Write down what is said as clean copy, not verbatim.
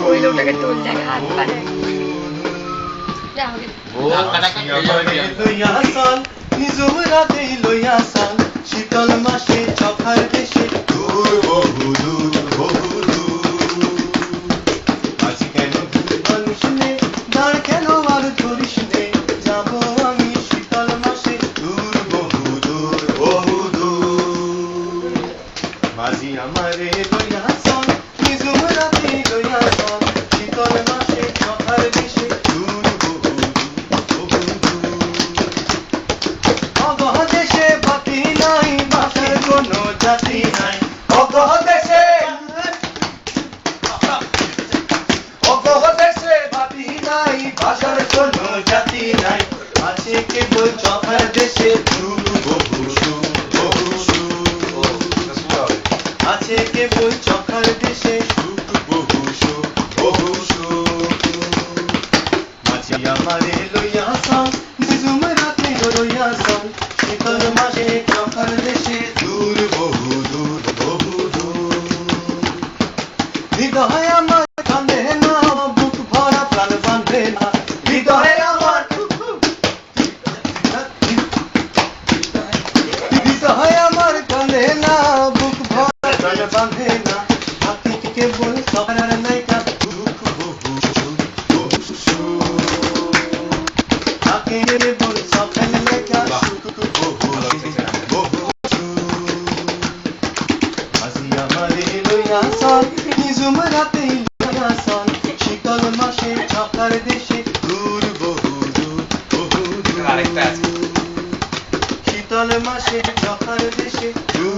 ওই লোকটাকে তোল দেখা হাত পারে শীতল মাসে চখার দেশে দূর বহু দূর বহু দূর আজ কেন মানুষ নে দাঁড় কেন আর ধরিস নে যাবো আমি শীতল মাসে দূর বহু দূর বহু দূর মাঝি আমারে লইয়া চল নিজুম রাতে লইয়া চল শীতল মাসে চখার দেশে দূর বহু দূর বহু দূর অগহ দেশে বাতি নাই বাসার কোনো জাতি নাই অগহ দেশে বাতি নাই বাসার কোনো জাতি নাই আছে কেবল চখার দেশে দূর বহু দূর বহু দূর আছে কেবল চখার দেশে সুখ বহু সুখ বহু সুখ মাঝি আমারে লইয়া চল নিজুম রাতে লইয়া চল শীতল মাসে চখার দেশে দূর বহু দূর বহু দূর হৃদয় আমার কাঁদে না বুক ভরা প্রাণ বাঁধে না হৃদয় আমার হৃদয় আমার কাঁদে না বুক ভরা প্রাণ বাঁধে না বাকি কেবল সবার নাইকা দুঃখ বহু সুখ বহু সুখ তাকে কেবল সবার নাইকা সুখ বহু বহু আজি আমারে লইয়া চল নিজুম রাতে লইয়া চল শীতল মাসে চখার দেশে দূর বহু দূর বহু দূর শীতল মাসে চখার দেশে দূর